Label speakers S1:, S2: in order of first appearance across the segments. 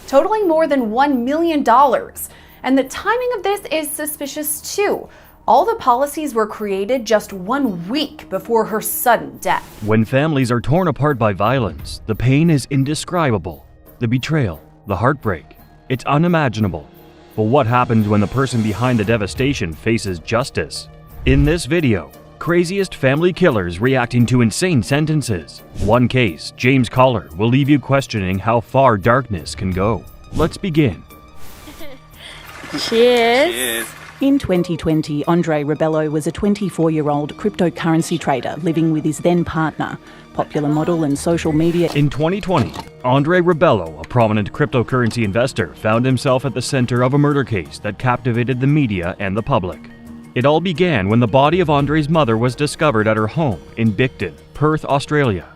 S1: totaling more than $1 million. And the timing of this is suspicious too. All the policies were created just 1 week before her sudden death.
S2: When families are torn apart by violence, the pain is indescribable. The betrayal, the heartbreak, it's unimaginable. But what happens when the person behind the devastation faces justice? In this video, craziest family killers reacting to insane sentences. One case, James Collar, will leave you questioning how far darkness can go. Let's begin.
S3: Cheers.
S4: Cheers.
S3: In 2020, Andre Rebello was a 24-year-old cryptocurrency trader living with his then partner, popular model and social media.
S2: In 2020, Andre Rebello, a prominent cryptocurrency investor, found himself at the center of a murder case that captivated the media and the public. It all began when the body of Andre's mother was discovered at her home in Bicton, Perth, Australia.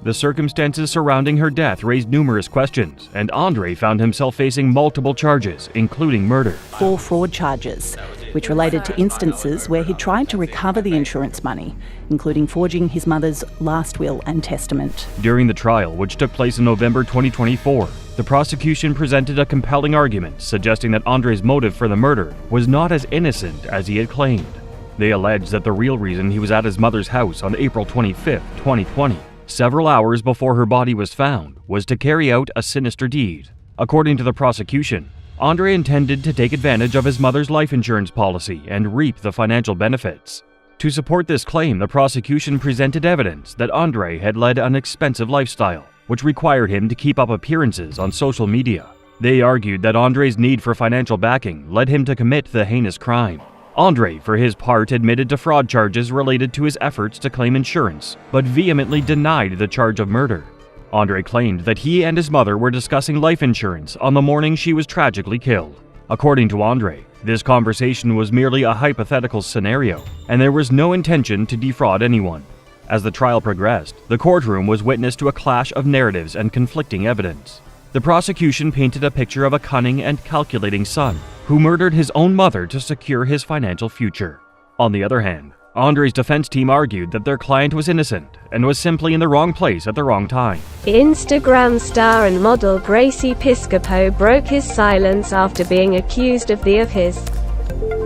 S2: The circumstances surrounding her death raised numerous questions, and Andre found himself facing multiple charges, including murder.
S3: 4 fraud charges, which related to instances where he tried to recover the insurance money, including forging his mother's last will and testament.
S2: During the trial, which took place in November 2024, the prosecution presented a compelling argument suggesting that Andre's motive for the murder was not as innocent as he had claimed. They alleged that the real reason he was at his mother's house on April 25, 2020, several hours before her body was found, was to carry out a sinister deed. According to the prosecution, Andre intended to take advantage of his mother's life insurance policy and reap the financial benefits. To support this claim, the prosecution presented evidence that Andre had led an expensive lifestyle, which required him to keep up appearances on social media. They argued that Andre's need for financial backing led him to commit the heinous crime. Andre, for his part, admitted to fraud charges related to his efforts to claim insurance, but vehemently denied the charge of murder. Andre claimed that he and his mother were discussing life insurance on the morning she was tragically killed. According to Andre, this conversation was merely a hypothetical scenario, and there was no intention to defraud anyone. As the trial progressed, the courtroom was witness to a clash of narratives and conflicting evidence. The prosecution painted a picture of a cunning and calculating son who murdered his own mother to secure his financial future. On the other hand, Andre's defense team argued that their client was innocent and was simply in the wrong place at the wrong time.
S5: Instagram star and model Gracie Piscopo broke his silence after being accused of his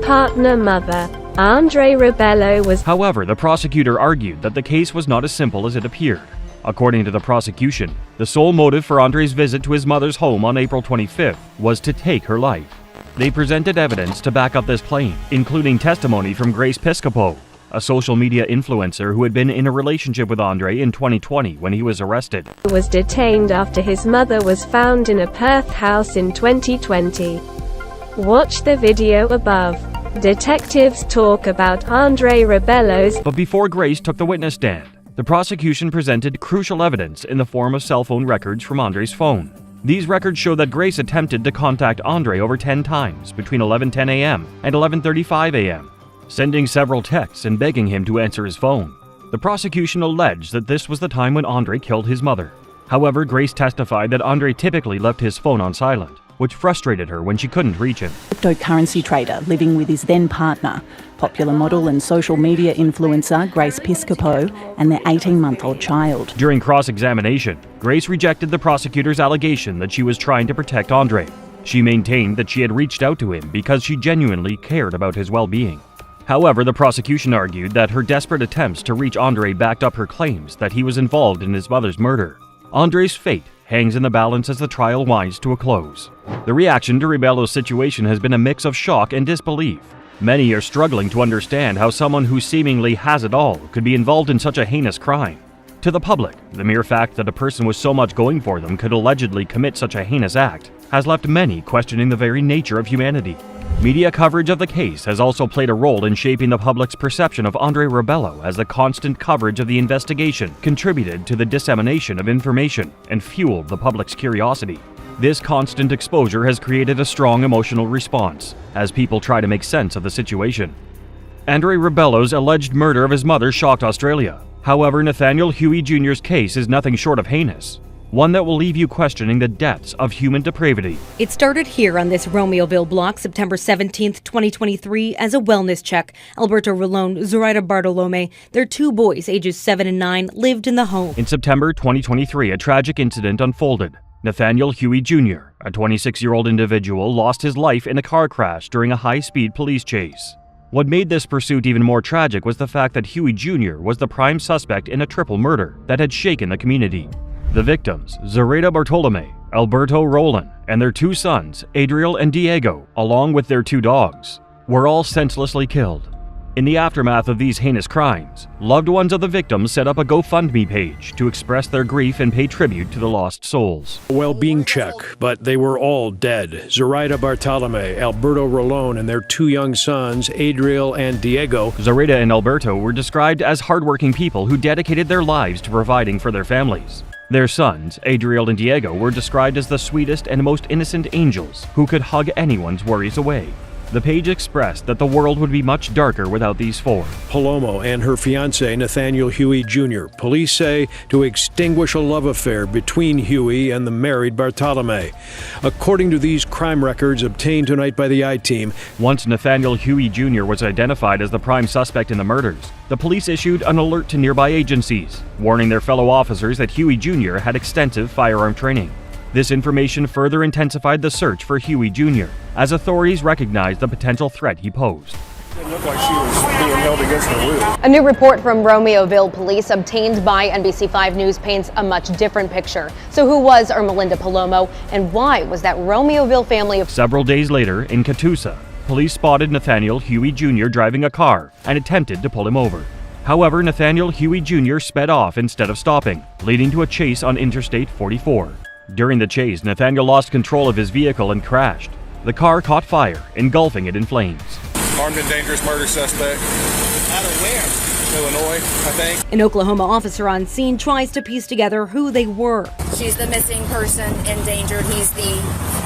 S5: partner mother. Andre Rebello was.
S2: However, the prosecutor argued that the case was not as simple as it appeared. According to the prosecution, the sole motive for Andre's visit to his mother's home on April 25th was to take her life. They presented evidence to back up this claim, including testimony from Grace Piscopo, a social media influencer who had been in a relationship with Andre in 2020 when he was arrested.
S5: Was detained after his mother was found in a Perth house in 2020. Watch the video above. Detectives talk about Andre Rebello's.
S2: But before Grace took the witness stand, the prosecution presented crucial evidence in the form of cell phone records from Andre's phone. These records show that Grace attempted to contact Andre over 10 times between 11:10 a.m. and 11:35 a.m., sending several texts and begging him to answer his phone. The prosecution alleged that this was the time when Andre killed his mother. However, Grace testified that Andre typically left his phone on silent, which frustrated her when she couldn't reach him.
S3: Cryptocurrency trader living with his then partner, popular model and social media influencer Grace Piscopo, and their 18-month-old child.
S2: During cross-examination, Grace rejected the prosecutor's allegation that she was trying to protect Andre. She maintained that she had reached out to him because she genuinely cared about his well-being. However, the prosecution argued that her desperate attempts to reach Andre backed up her claims that he was involved in his mother's murder. Andre's fate hangs in the balance as the trial winds to a close. The reaction to Rebello's situation has been a mix of shock and disbelief. Many are struggling to understand how someone who seemingly has it all could be involved in such a heinous crime. To the public, the mere fact that a person with so much going for them could allegedly commit such a heinous act has left many questioning the very nature of humanity. Media coverage of the case has also played a role in shaping the public's perception of Andre Rebello, as the constant coverage of the investigation contributed to the dissemination of information and fueled the public's curiosity. This constant exposure has created a strong emotional response as people try to make sense of the situation. Andre Rebello's alleged murder of his mother shocked Australia. However, Nathaniel Huey Jr.'s case is nothing short of heinous, one that will leave you questioning the depths of human depravity.
S6: It started here on this Romeoville block September 17th, 2023 as a wellness check. Alberto Rolone, Zoraida Bartolome, their 2 boys, ages 7 and 9, lived in the home.
S2: In September 2023, a tragic incident unfolded. Nathaniel Huey Jr., a 26-year-old individual lost his life in a car crash during a high-speed police chase. What made this pursuit even more tragic was the fact that Huey Jr. was the prime suspect in a triple murder that had shaken the community. The victims, Zoraida Bartolome, Alberto Roland, and their two sons, Adriel and Diego, along with their two dogs, were all senselessly killed. In the aftermath of these heinous crimes, loved ones of the victims set up a GoFundMe page to express their grief and pay tribute to the lost souls.
S4: Well-being check, but they were all dead. Zoraida Bartolome, Alberto Rolón, and their two young sons, Adriel and Diego.
S2: Zoraida and Alberto were described as hardworking people who dedicated their lives to providing for their families. Their sons, Adriel and Diego, were described as the sweetest and most innocent angels who could hug anyone's worries away. The page expressed that the world would be much darker without these four.
S4: Palomo and her fiancé, Nathaniel Huey Jr. Police say to extinguish a love affair between Huey and the married Bartolome. According to these crime records obtained tonight by the I-Team,
S2: once Nathaniel Huey Jr. was identified as the prime suspect in the murders, the police issued an alert to nearby agencies, warning their fellow officers that Huey Jr. had extensive firearm training. This information further intensified the search for Huey Jr., as authorities recognized the potential threat he posed.
S7: It looked like she was being held against the will.
S8: A new report from Romeoville police obtained by NBC5 News paints a much different picture. So who was Ermelinda Palomo, and why was that Romeoville family of...
S2: Several days later, in Catoosa, police spotted Nathaniel Huey Jr. driving a car and attempted to pull him over. However, Nathaniel Huey Jr. sped off instead of stopping, leading to a chase on Interstate 44. During the chase, Nathaniel lost control of his vehicle and crashed. The car caught fire, engulfing it in flames.
S7: Armed and dangerous murder suspect. Out of where? Illinois, I think.
S6: An Oklahoma officer on scene tries to piece together who they were.
S9: She's the missing person, endangered. He's the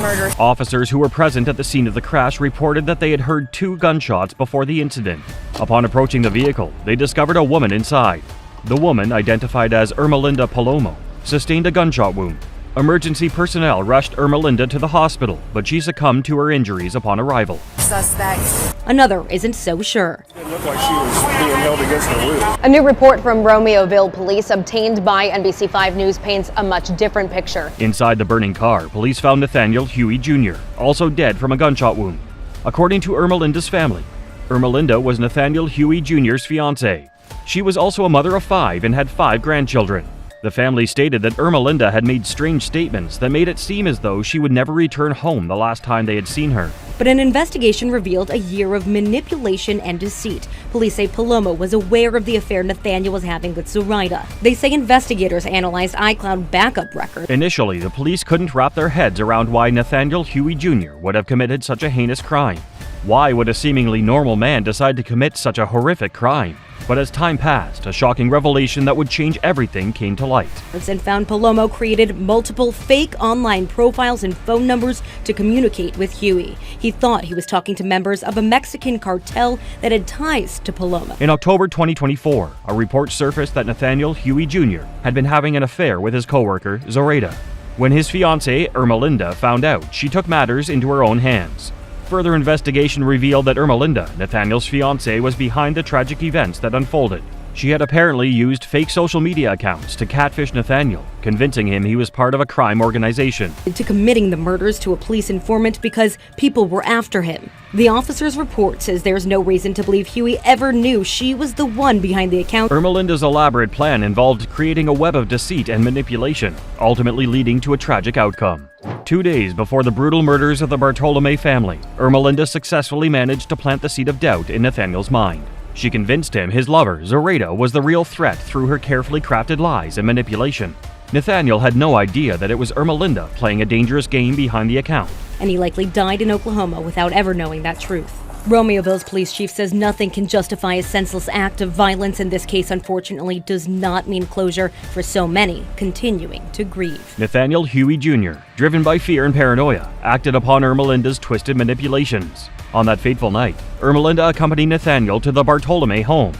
S9: murderer.
S2: Officers who were present at the scene of the crash reported that they had heard 2 gunshots before the incident. Upon approaching the vehicle, they discovered a woman inside. The woman, identified as Ermelinda Palomo, sustained a gunshot wound. Emergency personnel rushed Ermelinda to the hospital, but she succumbed to her injuries upon arrival.
S9: Suspect.
S6: Another isn't so sure.
S7: It looked like she was being held against the will.
S8: A new report from Romeoville police obtained by NBC5 News paints a much different picture.
S2: Inside the burning car, police found Nathaniel Huey Jr., also dead from a gunshot wound. According to Ermelinda's family, Ermelinda was Nathaniel Huey Jr.'s fiancée. She was also a mother of 5 and had 5 grandchildren. The family stated that Ermelinda had made strange statements that made it seem as though she would never return home the last time they had seen her.
S6: But an investigation revealed a year of manipulation and deceit. Police say Palomo was aware of the affair Nathaniel was having with Zoraida. They say investigators analyzed iCloud backup records.
S2: Initially, the police couldn't wrap their heads around why Nathaniel Huey Jr. would have committed such a heinous crime. Why would a seemingly normal man decide to commit such a horrific crime? But as time passed, a shocking revelation that would change everything came to light.
S6: And found Palomo created multiple fake online profiles and phone numbers to communicate with Huey. He thought he was talking to members of a Mexican cartel that had ties to Palomo.
S2: In October 2024, a report surfaced that Nathaniel Huey Jr. had been having an affair with his coworker, Zoraida. When his fiancée, Ermelinda, found out, she took matters into her own hands. Further investigation revealed that Ermelinda, Nathaniel's fiancée, was behind the tragic events that unfolded. She had apparently used fake social media accounts to catfish Nathaniel, convincing him he was part of a crime organization.
S6: To committing the murders to a police informant because people were after him. The officer's report says there's no reason to believe Huey ever knew she was the one behind the account.
S2: Ermelinda's elaborate plan involved creating a web of deceit and manipulation, ultimately leading to a tragic outcome. 2 days before the brutal murders of the Bartolome family, Ermelinda successfully managed to plant the seed of doubt in Nathaniel's mind. She convinced him his lover, Zoraida, was the real threat through her carefully crafted lies and manipulation. Nathaniel had no idea that it was Ermelinda playing a dangerous game behind the account.
S6: And he likely died in Oklahoma without ever knowing that truth. Romeoville's police chief says nothing can justify a senseless act of violence, and this case unfortunately does not mean closure for so many continuing to grieve.
S2: Nathaniel Huey Jr., driven by fear and paranoia, acted upon Ermelinda's twisted manipulations. On that fateful night, Ermelinda accompanied Nathaniel to the Bartolome home.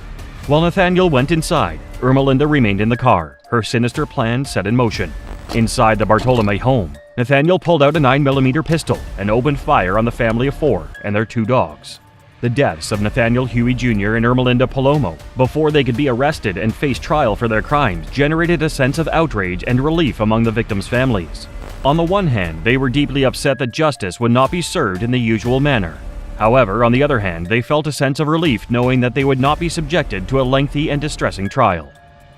S2: While Nathaniel went inside, Ermelinda remained in the car, her sinister plan set in motion. Inside the Bartolome home, Nathaniel pulled out a 9mm pistol and opened fire on the family of 4 and their 2 dogs. The deaths of Nathaniel Huey Jr. and Ermelinda Palomo, before they could be arrested and face trial for their crimes, generated a sense of outrage and relief among the victims' families. On the one hand, they were deeply upset that justice would not be served in the usual manner. However, on the other hand, they felt a sense of relief knowing that they would not be subjected to a lengthy and distressing trial.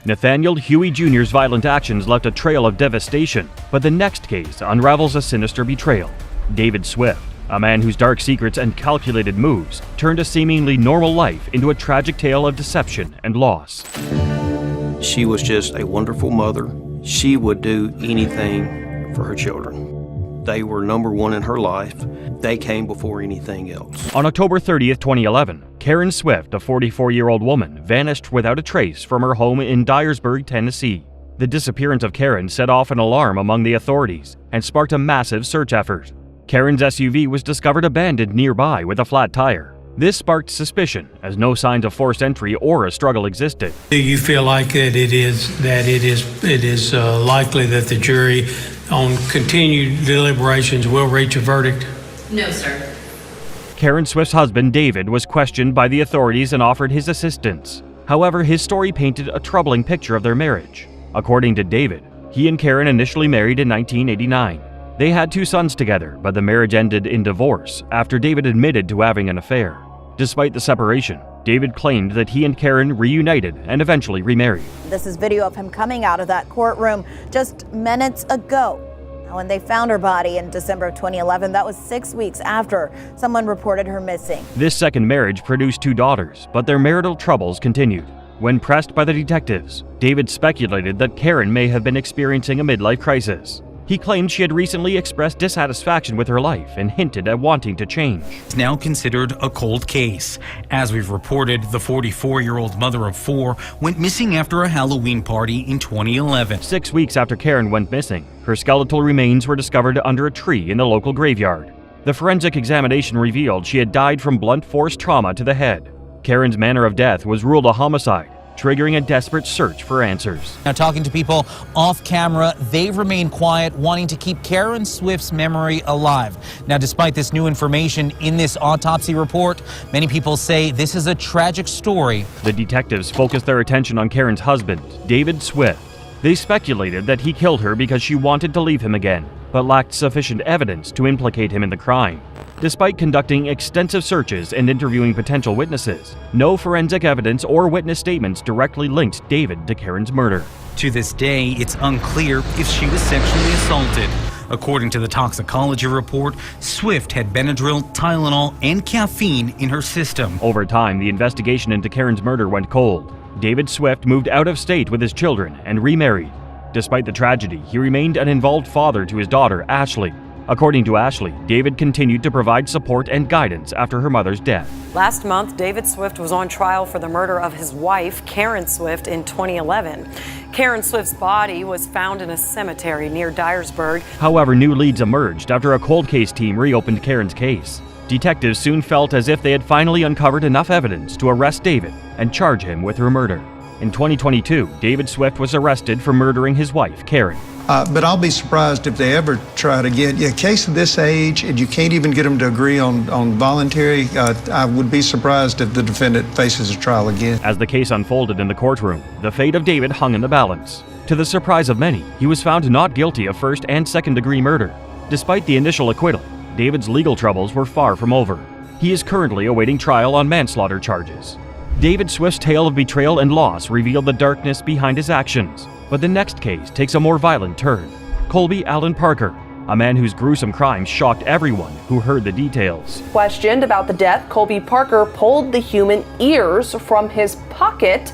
S2: Nathaniel Huey Jr.'s violent actions left a trail of devastation, but the next case unravels a sinister betrayal. David Swift, a man whose dark secrets and calculated moves turned a seemingly normal life into a tragic tale of deception and loss.
S10: She was just a wonderful mother. She would do anything for her children. They were number one in her life. They came before anything else.
S2: On October 30th, 2011, Karen Swift, a 44-year-old woman, vanished without a trace from her home in Dyersburg, Tennessee. The disappearance of Karen set off an alarm among the authorities and sparked a massive search effort. Karen's SUV was discovered abandoned nearby with a flat tire. This sparked suspicion, as no signs of forced entry or a struggle existed.
S11: Do you feel like that it is likely that the jury, on continued deliberations, will reach a verdict?
S12: No, sir.
S2: Karen Swift's husband, David, was questioned by the authorities and offered his assistance. However, his story painted a troubling picture of their marriage. According to David, he and Karen initially married in 1989. They had 2 sons together, but the marriage ended in divorce after David admitted to having an affair. Despite the separation, David claimed that he and Karen reunited and eventually remarried.
S13: This is video of him coming out of that courtroom just minutes ago. When they found her body in December of 2011, that was 6 weeks after someone reported her missing.
S2: This second marriage produced 2 daughters, but their marital troubles continued. When pressed by the detectives, David speculated that Karen may have been experiencing a midlife crisis. He claimed she had recently expressed dissatisfaction with her life and hinted at wanting to change.
S14: It's now considered a cold case. As we've reported, the 44-year-old mother of 4 went missing after a Halloween party in 2011.
S2: 6 weeks after Karen went missing, her skeletal remains were discovered under a tree in the local graveyard. The forensic examination revealed she had died from blunt force trauma to the head. Karen's manner of death was ruled a homicide, triggering a desperate search for answers.
S15: Now, talking to people off camera, they've remained quiet, wanting to keep Karen Swift's memory alive. Now, despite this new information in this autopsy report, many people say this is a tragic story.
S2: The detectives focused their attention on Karen's husband, David Swift. They speculated that he killed her because she wanted to leave him again, but lacked sufficient evidence to implicate him in the crime. Despite conducting extensive searches and interviewing potential witnesses, no forensic evidence or witness statements directly linked David to Karen's murder.
S14: To this day, it's unclear if she was sexually assaulted. According to the toxicology report, Swift had Benadryl, Tylenol, and caffeine in her system.
S2: Over time, the investigation into Karen's murder went cold. David Swift moved out of state with his children and remarried. Despite the tragedy, he remained an involved father to his daughter, Ashley. According to Ashley, David continued to provide support and guidance after her mother's death.
S16: Last month, David Swift was on trial for the murder of his wife, Karen Swift, in 2011. Karen Swift's body was found in a cemetery near Dyersburg.
S2: However, new leads emerged after a cold case team reopened Karen's case. Detectives soon felt as if they had finally uncovered enough evidence to arrest David and charge him with her murder. In 2022, David Swift was arrested for murdering his wife, Karen.
S17: But I'll be surprised if they ever try to get a case of this age and you can't even get them to agree on voluntary. I would be surprised if the defendant faces a trial again.
S2: As the case unfolded in the courtroom, the fate of David hung in the balance. To the surprise of many, he was found not guilty of first and second-degree murder. Despite the initial acquittal, David's legal troubles were far from over. He is currently awaiting trial on manslaughter charges. David Swift's tale of betrayal and loss revealed the darkness behind his actions. But the next case takes a more violent turn. Colby Allen Parker, a man whose gruesome crimes shocked everyone who heard the details.
S18: Questioned about the death, Colby Parker pulled the human ears from his pocket.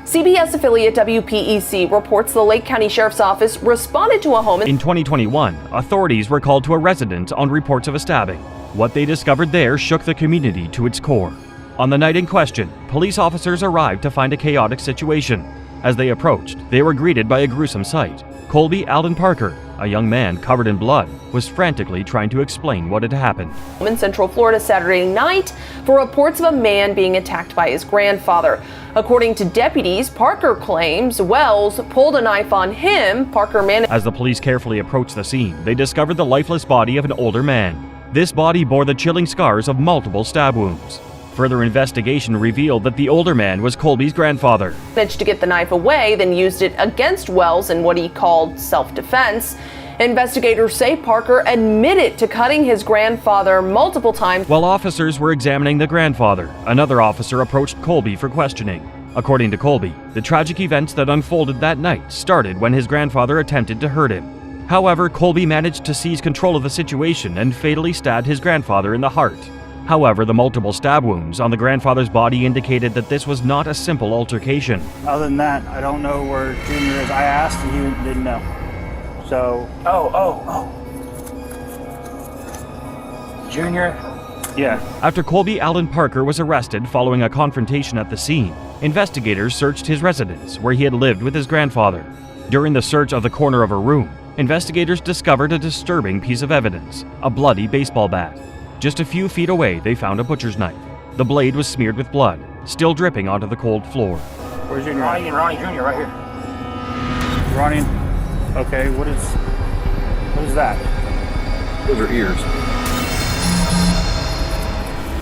S18: CBS affiliate WPEC reports the Lake County Sheriff's Office responded to a home
S2: in 2021. Authorities were called to a residence on reports of a stabbing. What they discovered there shook the community to its core. On the night in question, police officers arrived to find a chaotic situation. As they approached, they were greeted by a gruesome sight. Colby Allen Parker, a young man covered in blood, was frantically trying to explain what had happened.
S18: In Central Florida Saturday night for reports of a man being attacked by his grandfather. According to deputies, Parker claims Wells pulled a knife on him. Parker managed.
S2: As the police carefully approached the scene, they discovered the lifeless body of an older man. This body bore the chilling scars of multiple stab wounds. Further investigation revealed that the older man was Colby's grandfather.
S18: Managed to get the knife away, then used it against Wells in what he called self-defense. Investigators say Parker admitted to cutting his grandfather multiple times.
S2: While officers were examining the grandfather, another officer approached Colby for questioning. According to Colby, the tragic events that unfolded that night started when his grandfather attempted to hurt him. However, Colby managed to seize control of the situation and fatally stabbed his grandfather in the heart. However, the multiple stab wounds on the grandfather's body indicated that this was not a simple altercation.
S12: Other than that, I don't know where Junior is. I asked and he didn't know. So, Junior? Yeah.
S2: After Colby Allen Parker was arrested following a confrontation at the scene, investigators searched his residence where he had lived with his grandfather. During the search of the corner of a room, investigators discovered a disturbing piece of evidence, a bloody baseball bat. Just a few feet away, they found a butcher's knife. The blade was smeared with blood, still dripping onto the cold floor.
S12: Where's Junior? Ronnie Jr. right here. Ronnie, okay, what is that?
S7: Those are ears.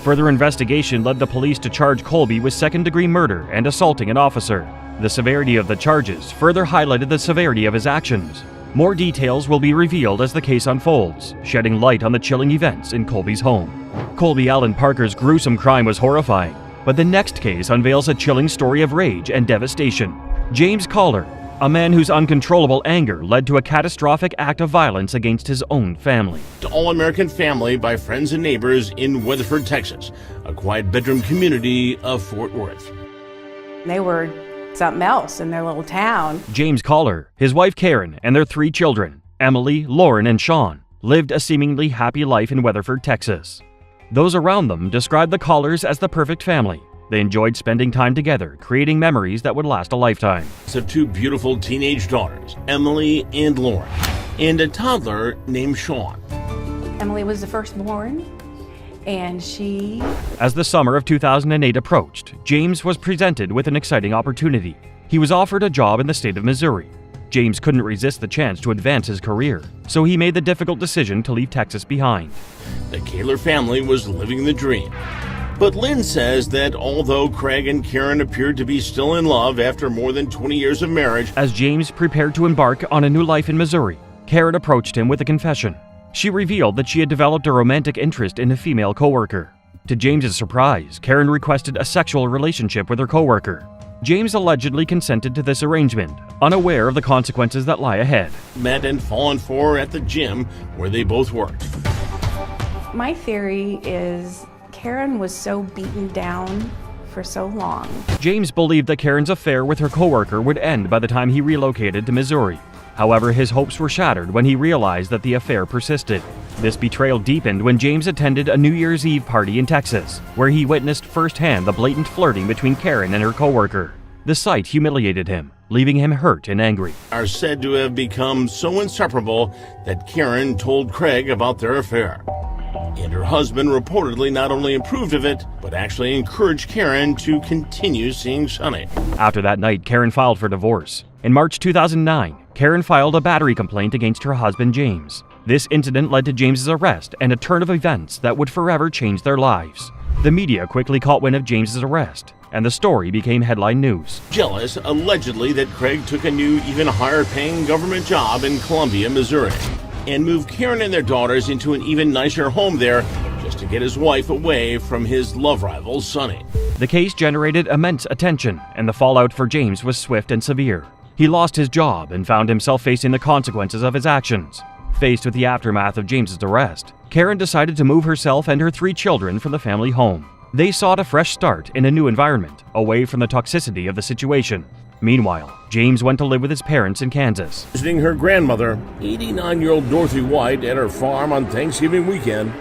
S2: Further investigation led the police to charge Colby with second-degree murder and assaulting an officer. The severity of the charges further highlighted the severity of his actions. More details will be revealed as the case unfolds, shedding light on the chilling events in Colby's home. Colby Allen Parker's gruesome crime was horrifying, but the next case unveils a chilling story of rage and devastation. James Collar, a man whose uncontrollable anger led to a catastrophic act of violence against his own family.
S19: To all-American family by friends and neighbors in Weatherford, Texas, a quiet bedroom community of Fort Worth.
S20: They were something else in their little town.
S2: James Collar, his wife Karen, and their 3 children, Emily, Lauren, and Sean, lived a seemingly happy life in Weatherford, Texas. Those around them described the Collars as the perfect family. They enjoyed spending time together, creating memories that would last a lifetime.
S19: Of 2 beautiful teenage daughters, Emily and Lauren, and a toddler named Sean.
S20: Emily was the firstborn, and she...
S2: As the summer of 2008 approached, James was presented with an exciting opportunity. He was offered a job in the state of Missouri. James couldn't resist the chance to advance his career, so he made the difficult decision to leave Texas behind.
S19: The Kaler family was living the dream. But Lynn says that although Craig and Karen appeared to be still in love after more than 20 years of marriage,
S2: as James prepared to embark on a new life in Missouri, Karen approached him with a confession. She revealed that she had developed a romantic interest in a female coworker. To James's surprise, Karen requested a sexual relationship with her coworker. James allegedly consented to this arrangement, unaware of the consequences that lie ahead.
S19: Met and fallen for at the gym where they both worked.
S20: My theory is Karen was so beaten down for so long.
S2: James believed that Karen's affair with her coworker would end by the time he relocated to Missouri. However, his hopes were shattered when he realized that the affair persisted. This betrayal deepened when James attended a New Year's Eve party in Texas, where he witnessed firsthand the blatant flirting between Karen and her coworker. The sight humiliated him, leaving him hurt and angry.
S19: Are said to have become so inseparable that Karen told Craig about their affair. And her husband reportedly not only approved of it, but actually encouraged Karen to continue seeing Sonny.
S2: After that night, Karen filed for divorce. In March 2009, Karen filed a battery complaint against her husband, James. This incident led to James's arrest and a turn of events that would forever change their lives. The media quickly caught wind of James's arrest, and the story became headline news.
S19: Jealous, allegedly, that Craig took a new, even higher-paying government job in Columbia, Missouri, and moved Karen and their daughters into an even nicer home there just to get his wife away from his love rival, Sonny.
S2: The case generated immense attention, and the fallout for James was swift and severe. He lost his job and found himself facing the consequences of his actions. Faced with the aftermath of James's arrest, Karen decided to move herself and her 3 children from the family home. They sought a fresh start in a new environment, away from the toxicity of the situation. Meanwhile, James went to live with his parents in Kansas.
S19: Visiting her grandmother, 89-year-old Dorothy White, at her farm on Thanksgiving weekend.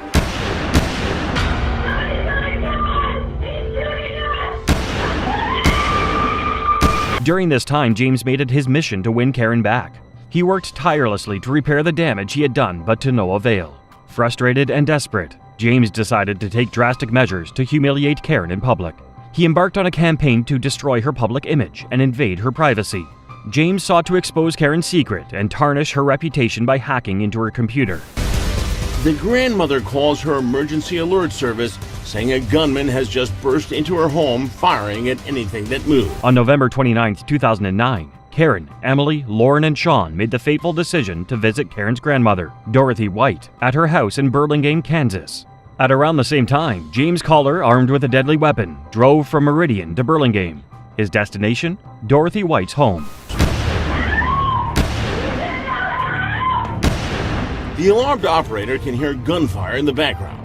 S2: During this time, James made it his mission to win Karen back. He worked tirelessly to repair the damage he had done, but to no avail. Frustrated and desperate, James decided to take drastic measures to humiliate Karen in public. He embarked on a campaign to destroy her public image and invade her privacy. James sought to expose Karen's secret and tarnish her reputation by hacking into her computer.
S19: The grandmother calls her emergency alert service, saying a gunman has just burst into her home, firing at anything that moved.
S2: On November 29, 2009, Karen, Emily, Lauren, and Sean made the fateful decision to visit Karen's grandmother, Dorothy White, at her house in Burlingame, Kansas. At around the same time, James Collar, armed with a deadly weapon, drove from Meridian to Burlingame. His destination? Dorothy White's home.
S19: The alarmed operator can hear gunfire in the background.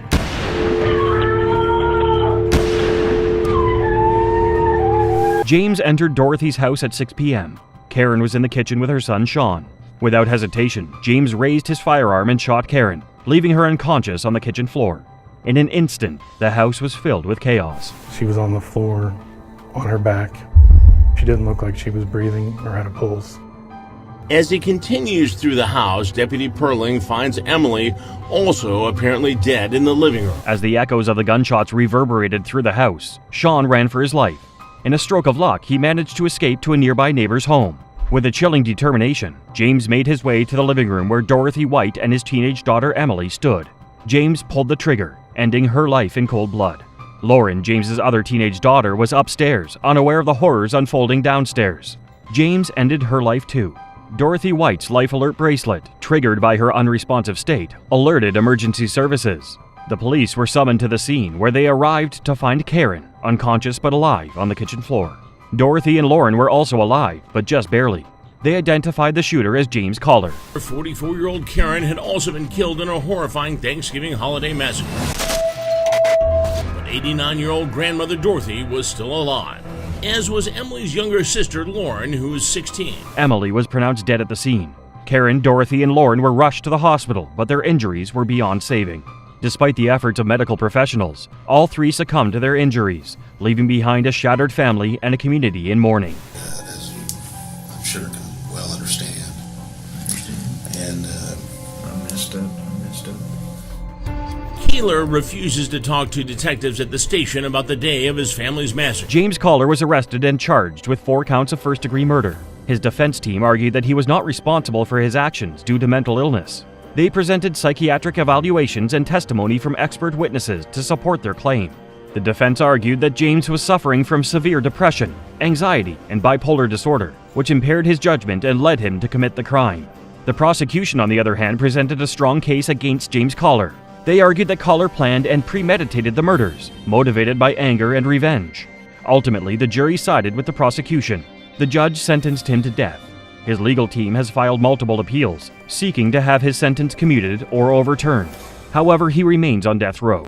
S2: James entered Dorothy's house at 6 p.m. Karen was in the kitchen with her son, Sean. Without hesitation, James raised his firearm and shot Karen, leaving her unconscious on the kitchen floor. In an instant, the house was filled with chaos.
S21: She was on the floor, on her back. She didn't look like she was breathing or had a pulse.
S19: As he continues through the house, Deputy Perling finds Emily also apparently dead in the living room.
S2: As the echoes of the gunshots reverberated through the house, Sean ran for his life. In a stroke of luck, he managed to escape to a nearby neighbor's home. With a chilling determination, James made his way to the living room where Dorothy White and his teenage daughter Emily stood. James pulled the trigger, ending her life in cold blood. Lauren, James's other teenage daughter, was upstairs, unaware of the horrors unfolding downstairs. James ended her life too. Dorothy White's life alert bracelet, triggered by her unresponsive state, alerted emergency services. The police were summoned to the scene, where they arrived to find Karen, unconscious but alive, on the kitchen floor. Dorothy and Lauren were also alive, but just barely. They identified the shooter as James Collar.
S19: 44-year-old Karen had also been killed in a horrifying Thanksgiving holiday massacre. But 89-year-old grandmother Dorothy was still alive, as was Emily's younger sister Lauren, who was 16.
S2: Emily was pronounced dead at the scene. Karen, Dorothy, and Lauren were rushed to the hospital, but their injuries were beyond saving. Despite the efforts of medical professionals, all three succumbed to their injuries, leaving behind a shattered family and a community in mourning.
S22: As you, I'm sure, can well understand. And I messed up.
S19: Keeler refuses to talk to detectives at the station about the day of his family's massacre.
S2: James Collar was arrested and charged with 4 counts of first-degree murder. His defense team argued that he was not responsible for his actions due to mental illness. They presented psychiatric evaluations and testimony from expert witnesses to support their claim. The defense argued that James was suffering from severe depression, anxiety, and bipolar disorder, which impaired his judgment and led him to commit the crime. The prosecution, on the other hand, presented a strong case against James Collar. They argued that Collar planned and premeditated the murders, motivated by anger and revenge. Ultimately, the jury sided with the prosecution. The judge sentenced him to death. His legal team has filed multiple appeals, seeking to have his sentence commuted or overturned. However, he remains on death row.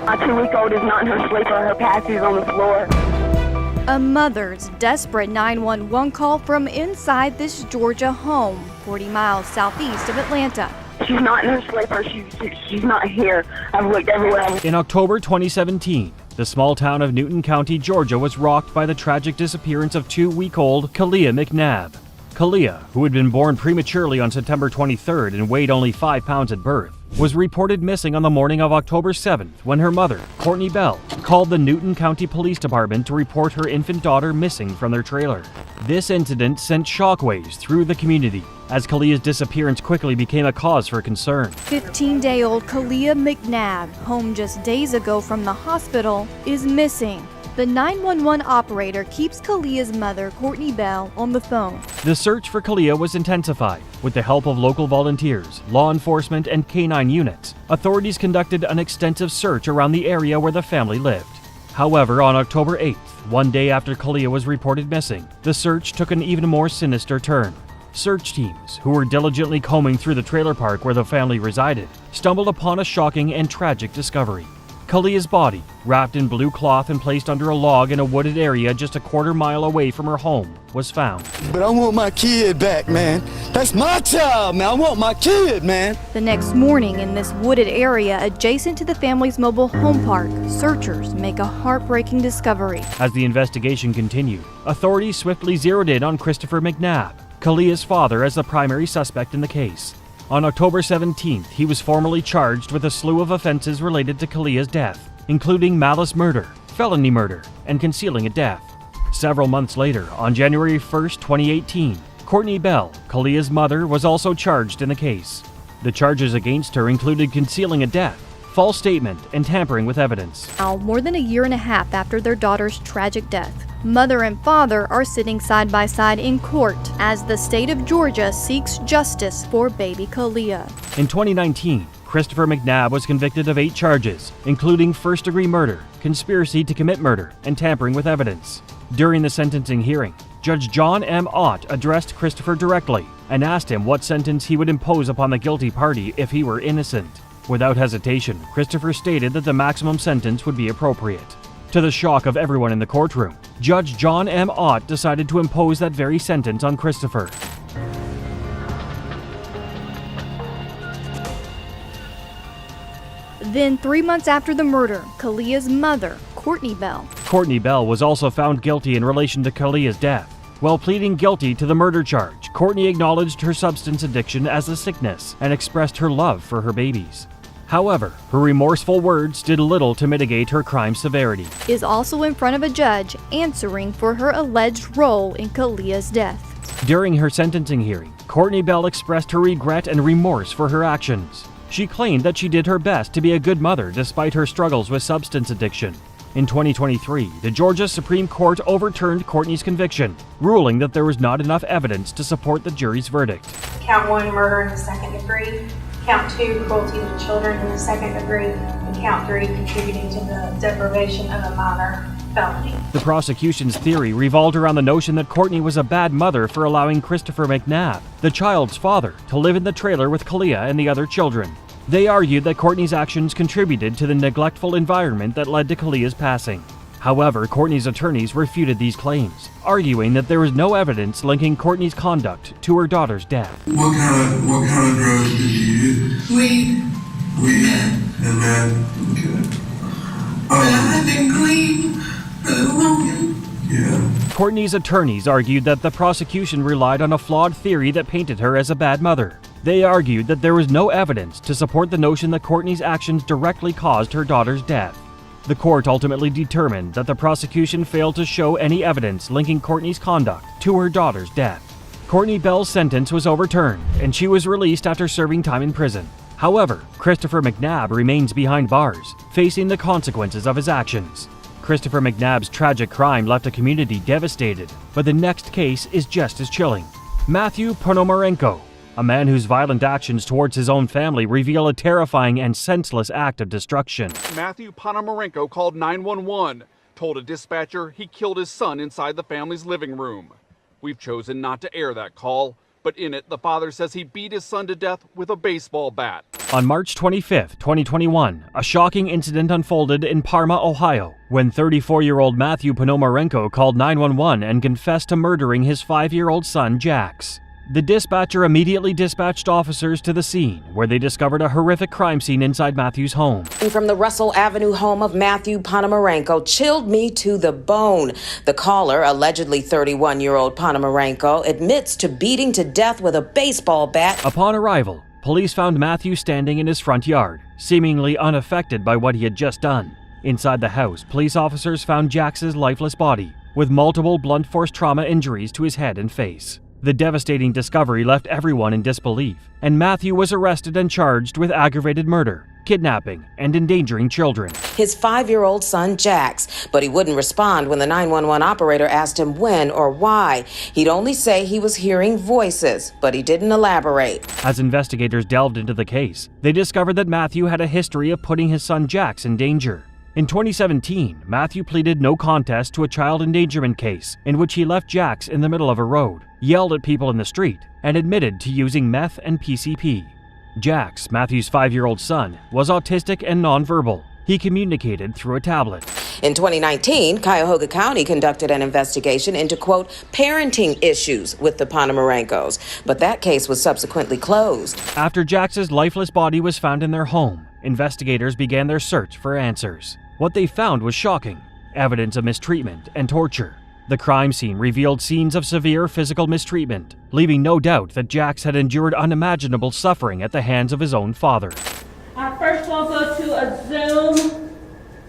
S23: My 2-week-old is not in her sleeper. Her passy is on the floor.
S24: A mother's desperate 911 call from inside this Georgia home, 40 miles southeast of Atlanta.
S23: She's not in her sleeper. She's not here. I've looked everywhere.
S2: In October 2017, the small town of Newton County, Georgia was rocked by the tragic disappearance of 2-week-old Kalia McNabb. Kalia, who had been born prematurely on September 23rd and weighed only 5 pounds at birth, was reported missing on the morning of October 7th when her mother, Courtney Bell, called the Newton County Police Department to report her infant daughter missing from their trailer. This incident sent shockwaves through the community, as Kalia's disappearance quickly became a cause for concern.
S24: 15-day-old Kalia McNabb, home just days ago from the hospital, is missing. The 911 operator keeps Kalia's mother, Courtney Bell, on the phone.
S2: The search for Kalia was intensified. With the help of local volunteers, law enforcement, and canine units, authorities conducted an extensive search around the area where the family lived. However, on October 8th, one day after Kalia was reported missing, the search took an even more sinister turn. Search teams, who were diligently combing through the trailer park where the family resided, stumbled upon a shocking and tragic discovery. Kalia's body, wrapped in blue cloth and placed under a log in a wooded area just a quarter mile away from her home, was found.
S25: But I want my kid back, man. That's my child, man. I want my kid, man.
S24: The next morning, in this wooded area adjacent to the family's mobile home park, searchers make a heartbreaking discovery.
S2: As the investigation continued, authorities swiftly zeroed in on Christopher McNabb, Kalia's father, as the primary suspect in the case. On October 17th, he was formally charged with a slew of offenses related to Kalia's death, including malice murder, felony murder, and concealing a death. Several months later, on January 1st, 2018, Courtney Bell, Kalia's mother, was also charged in the case. The charges against her included concealing a death, false statement, and tampering with evidence.
S24: Now, more than a year and a half after their daughter's tragic death, Mother and father are sitting side by side in court as the state of Georgia seeks justice for baby Kalia.
S2: In 2019, Christopher McNabb was convicted of 8 charges, including first-degree murder, conspiracy to commit murder, and tampering with evidence. During the sentencing hearing, Judge John M. Ott addressed Christopher directly and asked him what sentence he would impose upon the guilty party if he were innocent. Without hesitation, Christopher stated that the maximum sentence would be appropriate. To the shock of everyone in the courtroom, Judge John M. Ott decided to impose that very sentence on Christopher.
S24: Then 3 months after the murder, Kalia's mother, Courtney Bell.
S2: Courtney Bell was also found guilty in relation to Kalia's death. While pleading guilty to the murder charge, Courtney acknowledged her substance addiction as a sickness and expressed her love for her babies. However, her remorseful words did little to mitigate her crime severity.
S24: Is also in front of a judge answering for her alleged role in Kalia's death.
S2: During her sentencing hearing, Courtney Bell expressed her regret and remorse for her actions. She claimed that she did her best to be a good mother despite her struggles with substance addiction. In 2023, the Georgia Supreme Court overturned Courtney's conviction, ruling that there was not enough evidence to support the jury's verdict.
S1: Count 1, murder in the second degree. Count 2, cruelty to children in the second degree. And count 3, contributing to the deprivation of a minor felony.
S2: The prosecution's theory revolved around the notion that Courtney was a bad mother for allowing Christopher McNabb, the child's father, to live in the trailer with Kalia and the other children. They argued that Courtney's actions contributed to the neglectful environment that led to Kalia's passing. However, Courtney's attorneys refuted these claims, arguing that there was no evidence linking Courtney's conduct to her daughter's death.
S3: What kind of drugs did you use? Weed. And then, okay. I've been clean. Yeah.
S2: Courtney's attorneys argued that the prosecution relied on a flawed theory that painted her as a bad mother. They argued that there was no evidence to support the notion that Courtney's actions directly caused her daughter's death. The court ultimately determined that the prosecution failed to show any evidence linking Courtney's conduct to her daughter's death. Courtney Bell's sentence was overturned, and she was released after serving time in prison. However, Christopher McNabb remains behind bars, facing the consequences of his actions. Christopher McNabb's tragic crime left a community devastated, but the next case is just as chilling. Matthew Ponomarenko, a man whose violent actions towards his own family reveal a terrifying and senseless act of destruction.
S4: Matthew Ponomarenko called 911, told a dispatcher he killed his son inside the family's living room. We've chosen not to air that call, but in it, the father says he beat his son to death with a baseball bat.
S2: On March 25, 2021, a shocking incident unfolded in Parma, Ohio, when 34-year-old Matthew Ponomarenko called 911 and confessed to murdering his 5-year-old son, Jax. The dispatcher immediately dispatched officers to the scene, where they discovered a horrific crime scene inside Matthew's home.
S5: From the Russell Avenue home of Matthew Ponomarenko chilled me to the bone. The caller, allegedly 31-year-old Ponomarenko, admits to beating to death with a baseball bat.
S2: Upon arrival, police found Matthew standing in his front yard, seemingly unaffected by what he had just done. Inside the house, police officers found Jax's lifeless body, with multiple blunt force trauma injuries to his head and face. The devastating discovery left everyone in disbelief, and Matthew was arrested and charged with aggravated murder, kidnapping, and endangering children.
S5: His 5-year-old son, Jax, but he wouldn't respond when the 911 operator asked him when or why. He'd only say he was hearing voices, but he didn't elaborate.
S2: As investigators delved into the case, they discovered that Matthew had a history of putting his son Jax in danger. In 2017, Matthew pleaded no contest to a child endangerment case in which he left Jax in the middle of a road, yelled at people in the street, and admitted to using meth and PCP. Jax, Matthew's 5-year-old son, was autistic and nonverbal. He communicated through a tablet.
S5: In 2019, Cuyahoga County conducted an investigation into, quote, parenting issues with the Ponomarenkos, but that case was subsequently closed.
S2: After Jax's lifeless body was found in their home, investigators began their search for answers. What they found was shocking: evidence of mistreatment and torture. The crime scene revealed scenes of severe physical mistreatment, leaving no doubt that Jax had endured unimaginable suffering at the hands of his own father.
S9: First we'll go to a Zoom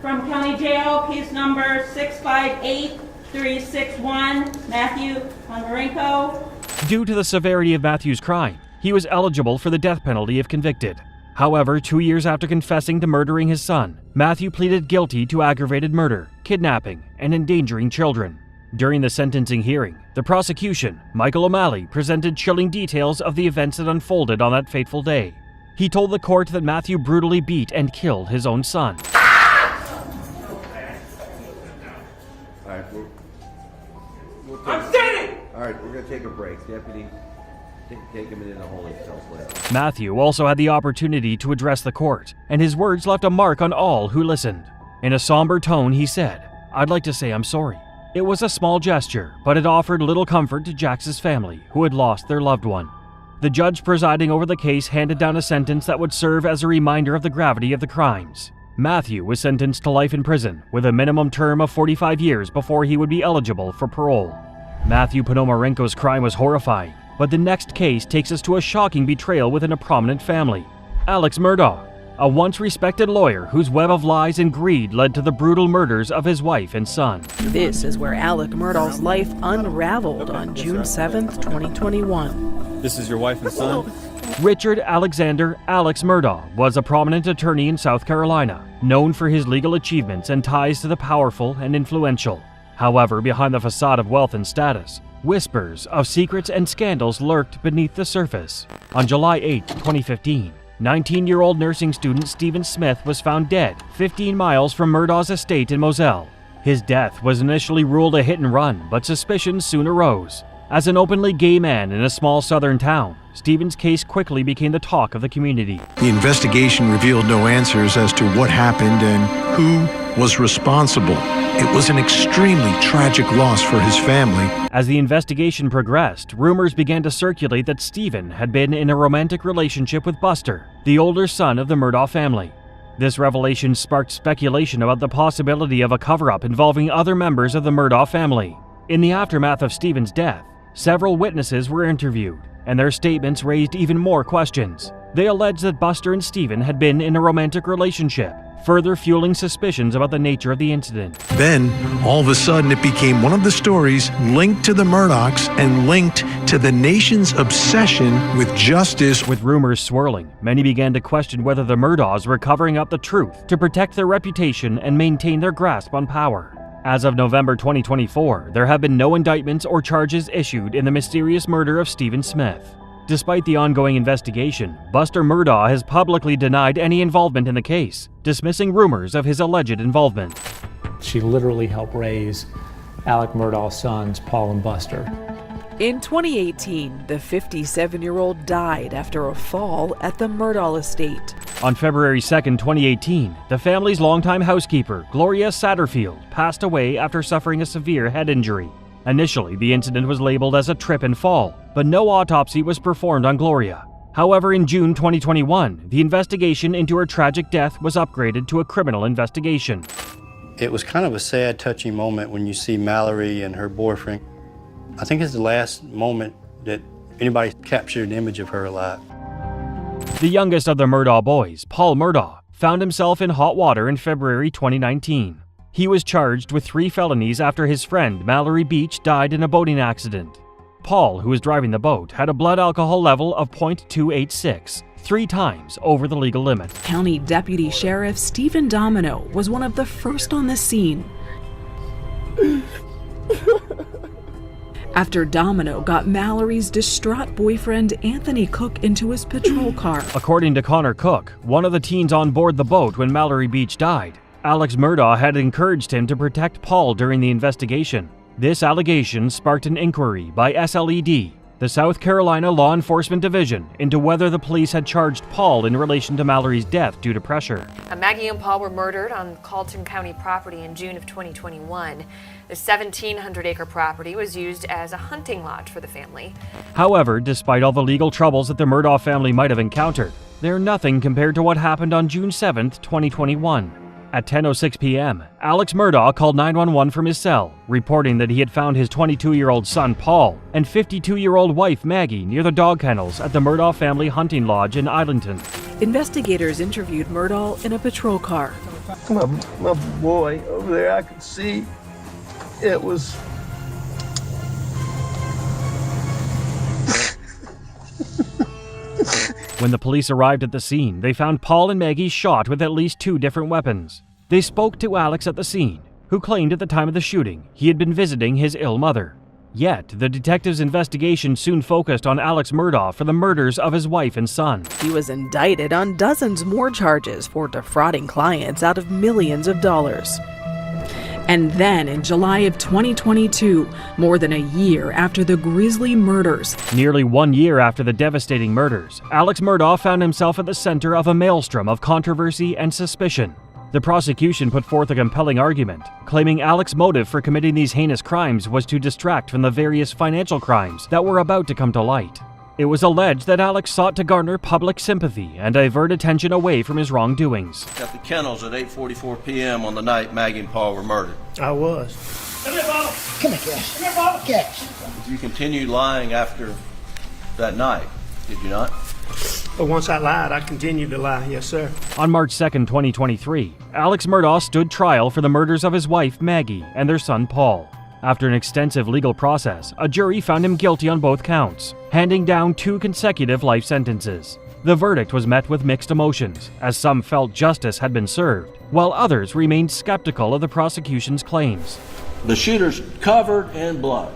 S9: from County Jail, case number 658361, Matthew Ponomarenko.
S2: Due to the severity of Matthew's crime, he was eligible for the death penalty if convicted. However, 2 years after confessing to murdering his son, Matthew pleaded guilty to aggravated murder, kidnapping, and endangering children. During the sentencing hearing, the prosecution, Michael O'Malley, presented chilling details of the events that unfolded on that fateful day. He told the court that Matthew brutally beat and killed his own son.
S6: I'm standing! All right, we're going to take a break. Deputy, take him into the holding cell.
S2: Matthew also had the opportunity to address the court, and his words left a mark on all who listened. In a somber tone, he said, "I'd like to say I'm sorry. It was a small gesture, but it offered little comfort to Jax's family, who had lost their loved one." The judge presiding over the case handed down a sentence that would serve as a reminder of the gravity of the crimes. Matthew was sentenced to life in prison, with a minimum term of 45 years before he would be eligible for parole. Matthew Ponomarenko's crime was horrifying, but the next case takes us to a shocking betrayal within a prominent family. Alex Murdaugh, a once respected lawyer whose web of lies and greed led to the brutal murders of his wife and son.
S8: This is where Alec Murdaugh's life unraveled on June 7th, 2021.
S10: This is your wife and son?
S2: Richard Alexander Alex Murdaugh was a prominent attorney in South Carolina, known for his legal achievements and ties to the powerful and influential. However, behind the facade of wealth and status, whispers of secrets and scandals lurked beneath the surface. On July 8, 2015, 19-year-old nursing student Stephen Smith was found dead 15 miles from Murdaugh's estate in Moselle. His death was initially ruled a hit and run, but suspicions soon arose. As an openly gay man in a small southern town, Stephen's case quickly became the talk of the community.
S17: The investigation revealed no answers as to what happened and who was responsible. It was an extremely tragic loss for his family.
S2: As the investigation progressed, rumors began to circulate that Stephen had been in a romantic relationship with Buster, the older son of the Murdaugh family. This revelation sparked speculation about the possibility of a cover-up involving other members of the Murdaugh family. In the aftermath of Stephen's death, several witnesses were interviewed, and their statements raised even more questions. They alleged that Buster and Stephen had been in a romantic relationship, further fueling suspicions about the nature of the incident.
S17: Then, all of a sudden, it became one of the stories linked to the Murdaughs and linked to the nation's obsession with justice.
S2: With rumors swirling, many began to question whether the Murdaughs were covering up the truth to protect their reputation and maintain their grasp on power. As of November 2024, there have been no indictments or charges issued in the mysterious murder of Stephen Smith. Despite the ongoing investigation, Buster Murdaugh has publicly denied any involvement in the case, dismissing rumors of his alleged involvement.
S11: She literally helped raise Alec Murdaugh's sons, Paul and Buster.
S8: In 2018, the 57-year-old died after a fall at the Murdaugh estate.
S2: On February 2, 2018, the family's longtime housekeeper, Gloria Satterfield, passed away after suffering a severe head injury. Initially, the incident was labeled as a trip and fall, but no autopsy was performed on Gloria. However, in June 2021, the investigation into her tragic death was upgraded to a criminal investigation.
S13: It was kind of a sad, touching moment when you see Mallory and her boyfriend. I think it's the last moment that anybody captured an image of her alive.
S2: The youngest of the Murdaugh boys, Paul Murdaugh, found himself in hot water in February 2019. He was charged with 3 felonies after his friend Mallory Beach died in a boating accident. Paul, who was driving the boat, had a blood alcohol level of .286, 3 times over the legal limit.
S8: County Deputy Sheriff Stephen Domino was one of the first on the scene. After Domino got Mallory's distraught boyfriend Anthony Cook into his patrol car.
S2: According to Connor Cook, one of the teens on board the boat when Mallory Beach died, Alex Murdaugh had encouraged him to protect Paul during the investigation. This allegation sparked an inquiry by SLED, the South Carolina Law Enforcement Division, into whether the police had charged Paul in relation to Mallory's death due to pressure.
S26: Maggie and Paul were murdered on Carlton County property in June of 2021. The 1,700-acre property was used as a hunting lodge for the family.
S2: However, despite all the legal troubles that the Murdaugh family might have encountered, they're nothing compared to what happened on June 7, 2021. At 10:06 p.m., Alex Murdaugh called 911 from his cell, reporting that he had found his 22-year-old son Paul and 52-year-old wife Maggie near the dog kennels at the Murdaugh family hunting lodge in Islington.
S8: Investigators interviewed Murdaugh in a patrol car.
S3: My boy over there, I could see it was.
S2: When the police arrived at the scene, they found Paul and Maggie shot with at least 2 different weapons. They spoke to Alex at the scene, who claimed at the time of the shooting he had been visiting his ill mother. Yet, the detective's investigation soon focused on Alex Murdaugh for the murders of his wife and son.
S8: He was indicted on dozens more charges for defrauding clients out of millions of dollars. And then in July of 2022, more than a year after the grisly murders,
S2: nearly 1 year after the devastating murders, Alex Murdaugh found himself at the center of a maelstrom of controversy and suspicion. The prosecution put forth a compelling argument, claiming Alex's motive for committing these heinous crimes was to distract from the various financial crimes that were about to come to light. It was alleged that Alex sought to garner public sympathy and divert attention away from his wrongdoings.
S10: At the kennels at 8:44 p.m. on the night Maggie and Paul were murdered.
S21: I was.
S10: Come here, Bob.
S12: Come here, Cash. Come here, Bob. Cash.
S10: You continued lying after that night, did you not?
S21: But once I lied, I continued to lie. Yes, sir.
S2: On March 2, 2023, Alex Murdaugh stood trial for the murders of his wife, Maggie, and their son, Paul. After an extensive legal process, a jury found him guilty on both counts, handing down 2 consecutive life sentences. The verdict was met with mixed emotions, as some felt justice had been served, while others remained skeptical of the prosecution's claims.
S10: The shooter's covered in blood.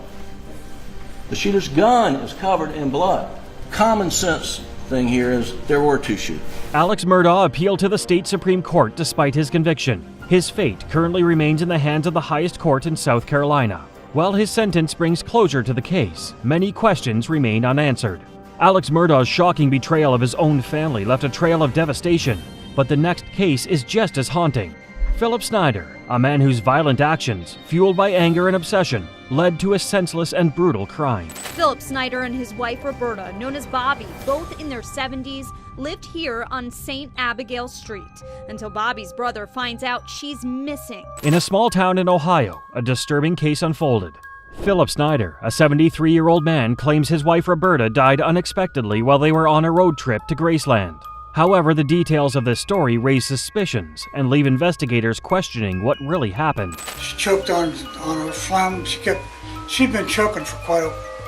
S10: The shooter's gun is covered in blood. Common sense thing here is there were 2 shooters.
S2: Alex Murdaugh appealed to the state Supreme Court despite his conviction. His fate currently remains in the hands of the highest court in South Carolina. While his sentence brings closure to the case, many questions remain unanswered. Alex Murdaugh's shocking betrayal of his own family left a trail of devastation, but the next case is just as haunting. Philip Snyder, a man whose violent actions, fueled by anger and obsession, led to a senseless and brutal crime.
S24: Philip Snyder and his wife Roberta, known as Bobby, both in their 70s, lived here on St. Abigail Street until Bobby's brother finds out she's missing.
S2: In a small town in Ohio, a disturbing case unfolded. Philip Snyder, a 73-year-old man, claims his wife Roberta died unexpectedly while they were on a road trip to Graceland. However, the details of this story raise suspicions and leave investigators questioning what really happened.
S12: She choked on a phlegm. She'd been choking for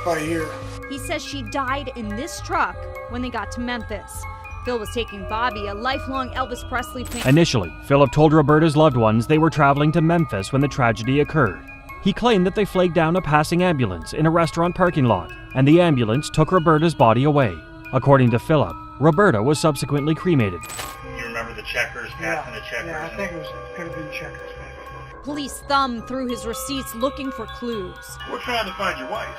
S12: quite a year.
S24: He says she died in this truck when they got to Memphis. Phil was taking Bobby, a lifelong Elvis Presley fan.
S2: Initially, Philip told Roberta's loved ones they were traveling to Memphis when the tragedy occurred. He claimed that they flagged down a passing ambulance in a restaurant parking lot, and the ambulance took Roberta's body away. According to Philip, Roberta was subsequently cremated.
S14: You remember the checkers, passing the checkers?
S12: Yeah, I think it could have been checkers.
S24: Police thumbed through his receipts looking for clues.
S14: We're trying to find your wife.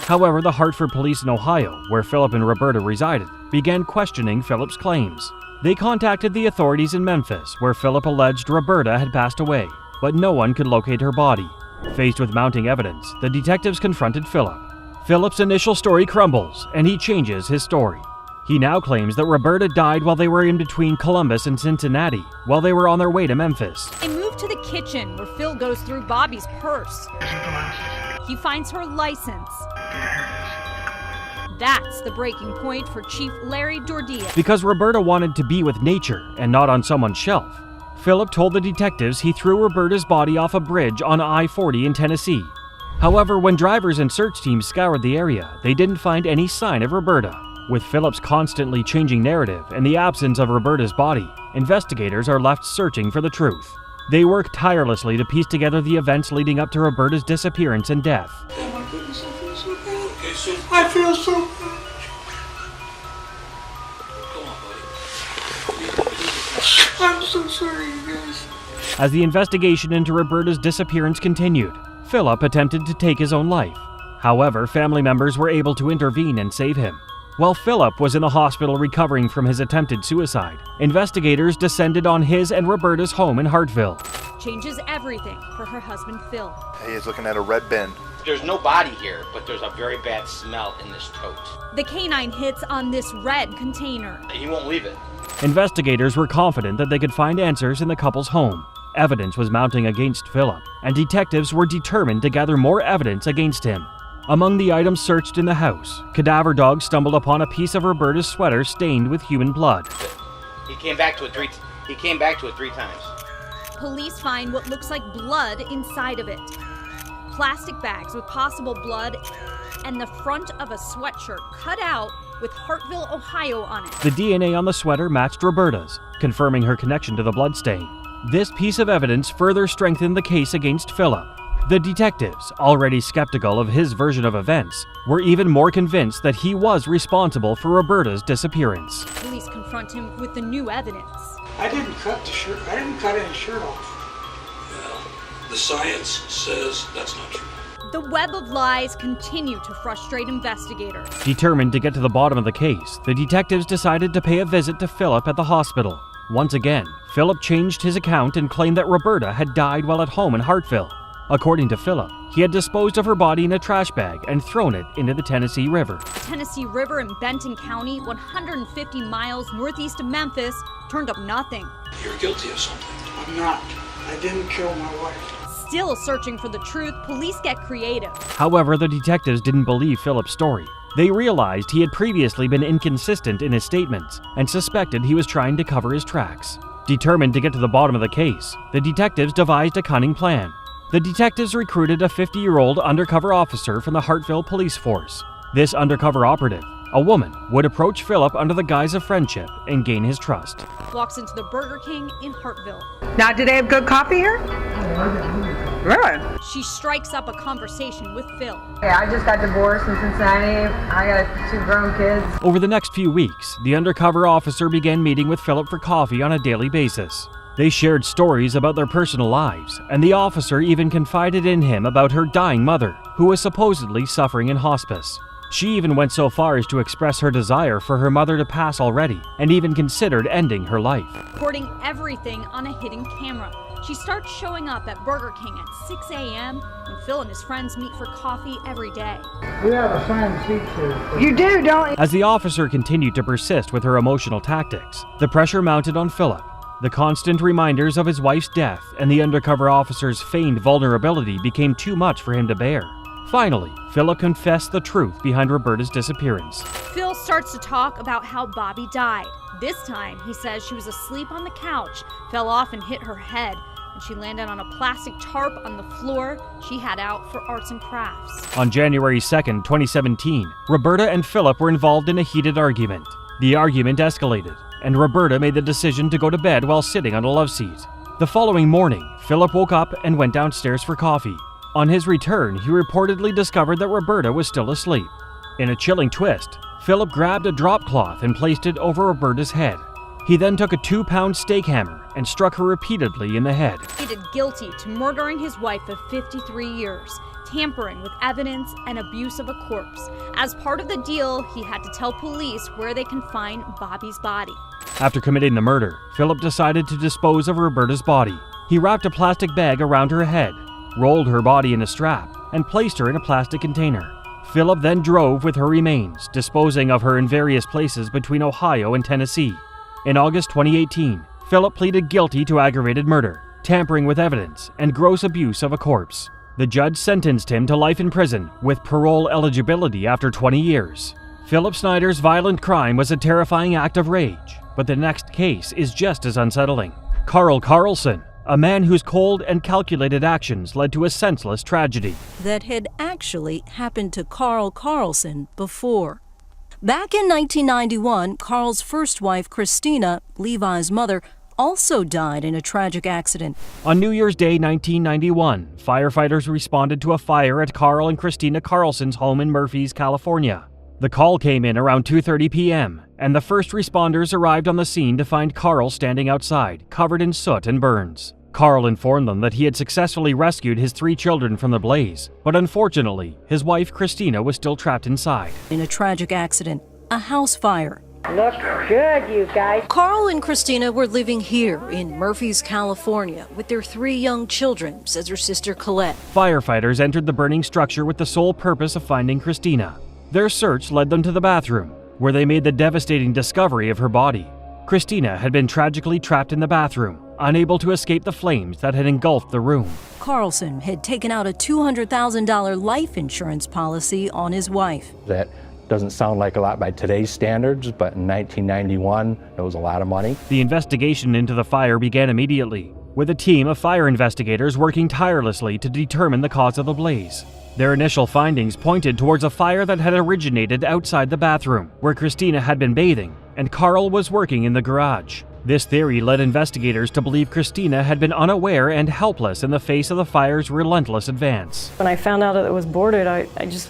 S2: However, the Hartford police in Ohio, where Philip and Roberta resided, began questioning Philip's claims. They contacted the authorities in Memphis, where Philip alleged Roberta had passed away, but no one could locate her body. Faced with mounting evidence, the detectives confronted Philip. Philip's initial story crumbles, and he changes his story. He now claims that Roberta died while they were in between Columbus and Cincinnati, while they were on their way to Memphis.
S24: They move to the kitchen, where Phil goes through Bobby's purse. He finds her license. That's the breaking point for Chief Larry Dordia.
S2: Because Roberta wanted to be with nature and not on someone's shelf, Philip told the detectives he threw Roberta's body off a bridge on I-40 in Tennessee. However, when drivers and search teams scoured the area, they didn't find any sign of Roberta. With Philip's constantly changing narrative and the absence of Roberta's body, investigators are left searching for the truth. They work tirelessly to piece together the events leading up to Roberta's disappearance and death.
S12: Oh my goodness, I feel so bad. I feel so bad. I'm so sorry, you guys.
S2: As the investigation into Roberta's disappearance continued, Philip attempted to take his own life. However, family members were able to intervene and save him. While Philip was in the hospital recovering from his attempted suicide, investigators descended on his and Roberta's home in Hartville.
S24: Changes everything for her husband, Phil.
S14: He is looking at a red bin.
S15: There's no body here, but there's a very bad smell in this tote.
S24: The canine hits on this red container.
S15: He won't leave it.
S2: Investigators were confident that they could find answers in the couple's home. Evidence was mounting against Philip, and detectives were determined to gather more evidence against him. Among the items searched in the house, cadaver dogs stumbled upon a piece of Roberta's sweater stained with human blood.
S15: He came back to it three times.
S24: Police find what looks like blood inside of it. Plastic bags with possible blood and the front of a sweatshirt cut out with Hartville, Ohio on it.
S2: The DNA on the sweater matched Roberta's, confirming her connection to the bloodstain. This piece of evidence further strengthened the case against Philip. The detectives, already skeptical of his version of events, were even more convinced that he was responsible for Roberta's disappearance.
S24: Police confront him with the new evidence.
S12: I didn't cut the shirt. I didn't cut any shirt off.
S7: The science says that's not true.
S24: The web of lies continue to frustrate investigators.
S2: Determined to get to the bottom of the case, the detectives decided to pay a visit to Philip at the hospital. Once again, Philip changed his account and claimed that Roberta had died while at home in Hartville. According to Philip, he had disposed of her body in a trash bag and thrown it into the Tennessee River.
S24: Tennessee River in Benton County, 150 miles northeast of Memphis, turned up nothing.
S7: You're guilty of something.
S12: I'm not. I didn't kill my wife.
S24: Still searching for the truth, police get creative.
S2: However, the detectives didn't believe Philip's story. They realized he had previously been inconsistent in his statements and suspected he was trying to cover his tracks. Determined to get to the bottom of the case, the detectives devised a cunning plan. The detectives recruited a 50-year-old undercover officer from the Hartville police force. This undercover operative, a woman, would approach Philip under the guise of friendship and gain his trust.
S24: Walks into the Burger King in Hartville.
S16: Now, do they have good coffee here? Really?
S24: She strikes up a conversation with Phil.
S16: Yeah, I just got divorced in Cincinnati. I got 2 grown kids.
S2: Over the next few weeks, the undercover officer began meeting with Philip for coffee on a daily basis. They shared stories about their personal lives, and the officer even confided in him about her dying mother, who was supposedly suffering in hospice. She even went so far as to express her desire for her mother to pass already, and even considered ending her life.
S24: Recording everything on a hidden camera. She starts showing up at Burger King at 6 a.m. and Phil and his friends meet for coffee every day.
S12: We have assigned seats here.
S16: You do, don't you?
S2: As the officer continued to persist with her emotional tactics, the pressure mounted on Philip. The constant reminders of his wife's death and the undercover officer's feigned vulnerability became too much for him to bear. Finally, Philip confessed the truth behind Roberta's disappearance.
S24: Phil starts to talk about how Bobby died. This time, he says she was asleep on the couch, fell off and hit her head, and she landed on a plastic tarp on the floor she had out for arts and crafts.
S2: On January 2nd, 2017, Roberta and Philip were involved in a heated argument. The argument escalated, and Roberta made the decision to go to bed while sitting on a love seat. The following morning, Philip woke up and went downstairs for coffee. On his return, he reportedly discovered that Roberta was still asleep. In a chilling twist, Philip grabbed a drop cloth and placed it over Roberta's head. He then took a 2-pound steak hammer and struck her repeatedly in the head.
S24: He pleaded guilty to murdering his wife of 53 years, tampering with evidence, and abuse of a corpse. As part of the deal, he had to tell police where they can find Bobby's body.
S2: After committing the murder, Philip decided to dispose of Roberta's body. He wrapped a plastic bag around her head, rolled her body in a strap, and placed her in a plastic container. Philip then drove with her remains, disposing of her in various places between Ohio and Tennessee. In August 2018, Philip pleaded guilty to aggravated murder, tampering with evidence, and gross abuse of a corpse. The judge sentenced him to life in prison with parole eligibility after 20 years. Philip Snyder's violent crime was a terrifying act of rage, but the next case is just as unsettling. Carl Carlson, a man whose cold and calculated actions led to a senseless tragedy.
S18: That had actually happened to Carl Carlson before. Back in 1991, Carl's first wife, Christina, Levi's mother, also died in a tragic accident.
S2: On New Year's Day 1991, firefighters responded to a fire at Carl and Christina Carlson's home in Murphy's, California. The call came in around 2:30 p.m., and the first responders arrived on the scene to find Carl standing outside, covered in soot and burns. Carl informed them that he had successfully rescued his 3 children from the blaze, but unfortunately, his wife Christina was still trapped inside.
S18: In a tragic accident, a house fire.
S16: Looks good, you guys.
S18: Carl and Christina were living here in Murphy's, California, with their 3 young children, says her sister Colette.
S2: Firefighters entered the burning structure with the sole purpose of finding Christina. Their search led them to the bathroom, where they made the devastating discovery of her body. Christina had been tragically trapped in the bathroom, unable to escape the flames that had engulfed the room.
S18: Carlson had taken out a $200,000 life insurance policy on his wife.
S19: That doesn't sound like a lot by today's standards, but in 1991, it was a lot of money.
S2: The investigation into the fire began immediately, with a team of fire investigators working tirelessly to determine the cause of the blaze. Their initial findings pointed towards a fire that had originated outside the bathroom, where Christina had been bathing, and Carl was working in the garage. This theory led investigators to believe Christina had been unaware and helpless in the face of the fire's relentless advance.
S1: When I found out that it was boarded, I just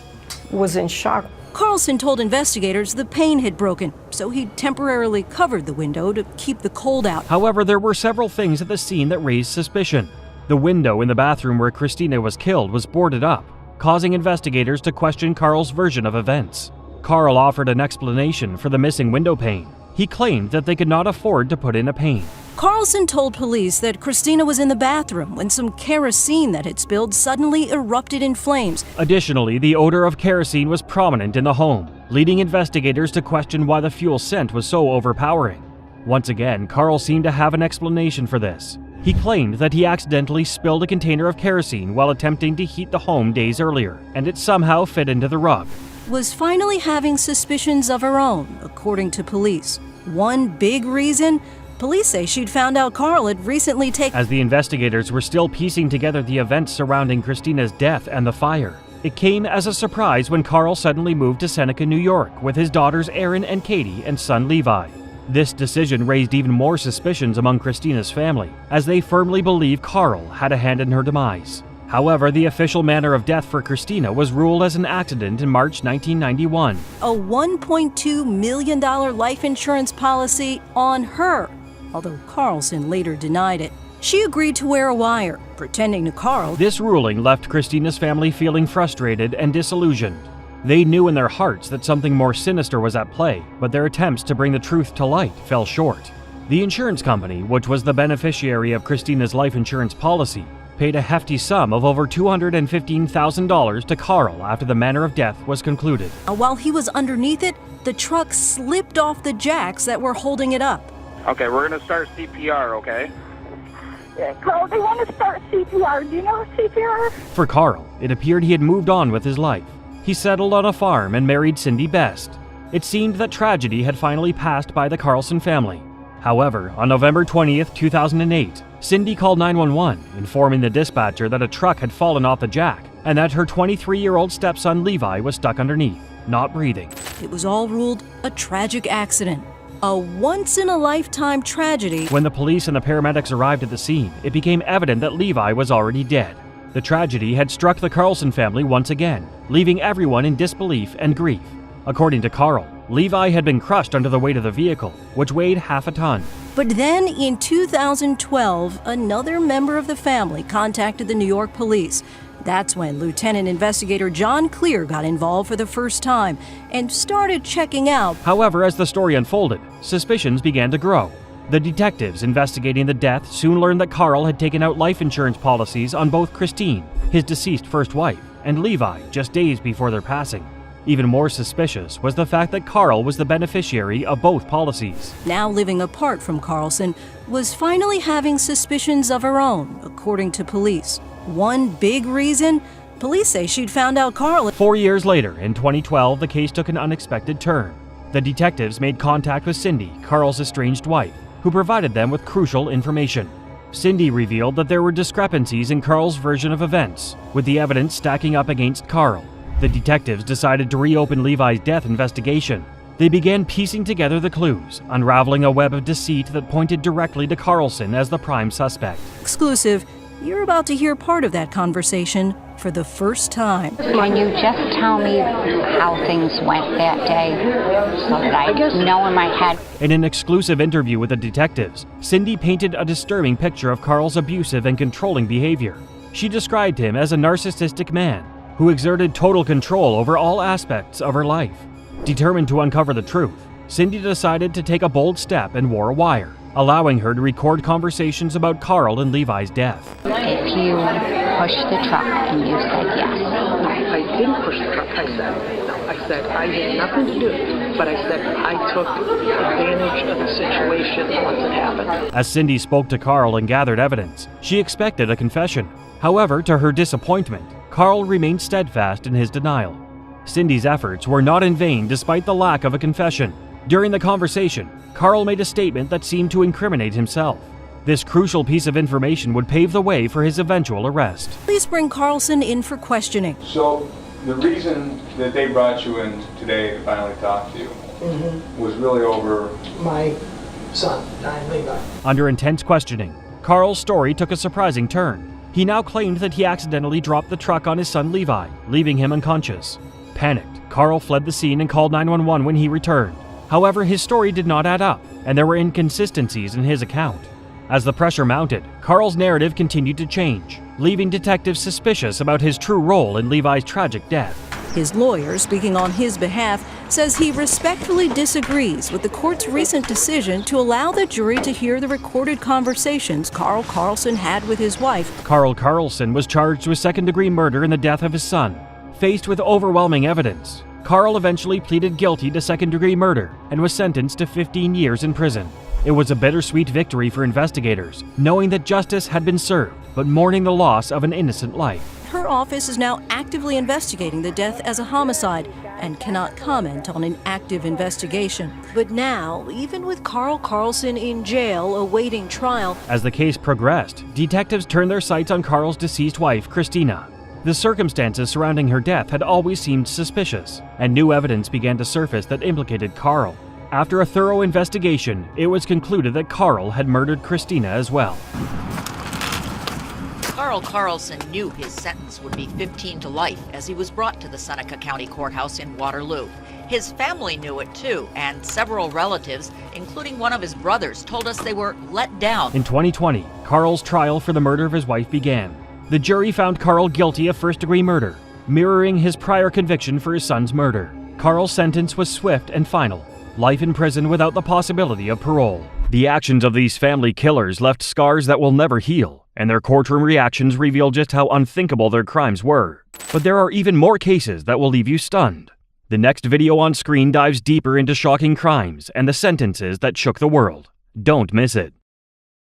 S1: was in shock.
S18: Carlson told investigators the pane had broken, so he temporarily covered the window to keep the cold out.
S2: However, there were several things at the scene that raised suspicion. The window in the bathroom where Christina was killed was boarded up, causing investigators to question Carl's version of events. Carl offered an explanation for the missing window pane. He claimed that they could not afford to put in a pane.
S18: Carlson told police that Christina was in the bathroom when some kerosene that had spilled suddenly erupted in flames.
S2: Additionally, the odor of kerosene was prominent in the home, leading investigators to question why the fuel scent was so overpowering. Once again, Carl seemed to have an explanation for this. He claimed that he accidentally spilled a container of kerosene while attempting to heat the home days earlier, and it somehow fit into the rug.
S18: Was finally having suspicions of her own, according to police. One big reason? Police say she'd found out Carl had recently taken...
S2: As the investigators were still piecing together the events surrounding Christina's death and the fire, it came as a surprise when Carl suddenly moved to Seneca, New York, with his daughters Erin and Katie and son Levi. This decision raised even more suspicions among Christina's family, as they firmly believe Carl had a hand in her demise. However, the official manner of death for Christina was ruled as an accident in March 1991.
S18: A $1.2 million life insurance policy on her, although Carlson later denied it. She agreed to wear a wire, pretending to Carl.
S2: This ruling left Christina's family feeling frustrated and disillusioned. They knew in their hearts that something more sinister was at play, but their attempts to bring the truth to light fell short. The insurance company, which was the beneficiary of Christina's life insurance policy, paid a hefty sum of over $215,000 to Carl after the manner of death was concluded.
S18: While he was underneath it, the truck slipped off the jacks that were holding it up.
S4: Okay, we're going to start CPR, okay?
S20: Yeah, Carl, they want to start CPR. Do you know CPR?
S2: For Carl, it appeared he had moved on with his life. He settled on a farm and married Cindy Best. It seemed that tragedy had finally passed by the Carlson family. However, on November 20th, 2008, Cindy called 911, informing the dispatcher that a truck had fallen off the jack and that her 23-year-old stepson Levi was stuck underneath, not breathing.
S18: It was all ruled a tragic accident, a once-in-a-lifetime tragedy.
S2: When the police and the paramedics arrived at the scene, it became evident that Levi was already dead. The tragedy had struck the Carlson family once again, leaving everyone in disbelief and grief. According to Carl, Levi had been crushed under the weight of the vehicle, which weighed half a ton.
S18: But then in 2012, another member of the family contacted the New York police. That's when Lieutenant Investigator John Clear got involved for the first time and started checking out.
S2: However, as the story unfolded, suspicions began to grow. The detectives investigating the death soon learned that Carl had taken out life insurance policies on both Christine, his deceased first wife, and Levi just days before their passing. Even more suspicious was the fact that Carl was the beneficiary of both policies.
S18: Now living apart from Carlson, was finally having suspicions of her own, according to police. One big reason? Police say she'd found out Carl...
S2: 4 years later, in 2012, the case took an unexpected turn. The detectives made contact with Cindy, Carl's estranged wife, who provided them with crucial information. Cindy revealed that there were discrepancies in Carl's version of events, with the evidence stacking up against Carl. The detectives decided to reopen Levi's death investigation. They began piecing together the clues, unraveling a web of deceit that pointed directly to Carlson as the prime suspect.
S18: Exclusive, you're about to hear part of that conversation for the first time.
S22: Can you just tell me how things went that day so that I know in my head?
S2: In an exclusive interview with the detectives, Cindy painted a disturbing picture of Carl's abusive and controlling behavior. She described him as a narcissistic man who exerted total control over all aspects of her life. Determined to uncover the truth, Cindy decided to take a bold step and wore a wire, allowing her to record conversations about Carl and Levi's death.
S22: If you pushed the truck and you said yes.
S23: I didn't push the truck, I said I had nothing to do, but I said I took advantage of the situation once it happened.
S2: As Cindy spoke to Carl and gathered evidence, she expected a confession. However, to her disappointment, Carl remained steadfast in his denial. Cindy's efforts were not in vain despite the lack of a confession. During the conversation, Carl made a statement that seemed to incriminate himself. This crucial piece of information would pave the way for his eventual arrest.
S18: Please bring Carlson in for questioning.
S25: So, the reason that they brought you in today to finally talk to you was really over
S12: my
S23: son, Diane Levi.
S2: Under intense questioning, Carl's story took a surprising turn. He now claimed that he accidentally dropped the truck on his son Levi, leaving him unconscious. Panicked, Carl fled the scene and called 911 when he returned. However, his story did not add up, and there were inconsistencies in his account. As the pressure mounted, Carl's narrative continued to change, leaving detectives suspicious about his true role in Levi's tragic death.
S18: His lawyer, speaking on his behalf, says he respectfully disagrees with the court's recent decision to allow the jury to hear the recorded conversations Carl Carlson had with his wife.
S2: Carl Carlson was charged with second-degree murder in the death of his son. Faced with overwhelming evidence, Carl eventually pleaded guilty to second-degree murder and was sentenced to 15 years in prison. It was a bittersweet victory for investigators, knowing that justice had been served, but mourning the loss of an innocent life.
S18: Her office is now actively investigating the death as a homicide and cannot comment on an active investigation. But now, even with Carl Carlson in jail awaiting trial,
S2: as the case progressed, detectives turned their sights on Carl's deceased wife, Christina. The circumstances surrounding her death had always seemed suspicious, and new evidence began to surface that implicated Carl. After a thorough investigation, it was concluded that Carl had murdered Christina as well.
S5: Carl Carlson knew his sentence would be 15 to life as he was brought to the Seneca County Courthouse in Waterloo. His family knew it too, and several relatives, including one of his brothers, told us they were let down.
S2: In 2020, Carl's trial for the murder of his wife began. The jury found Carl guilty of first-degree murder, mirroring his prior conviction for his son's murder. Carl's sentence was swift and final: life in prison without the possibility of parole. The actions of these family killers left scars that will never heal, and their courtroom reactions reveal just how unthinkable their crimes were. But there are even more cases that will leave you stunned. The next video on screen dives deeper into shocking crimes and the sentences that shook the world. Don't miss it.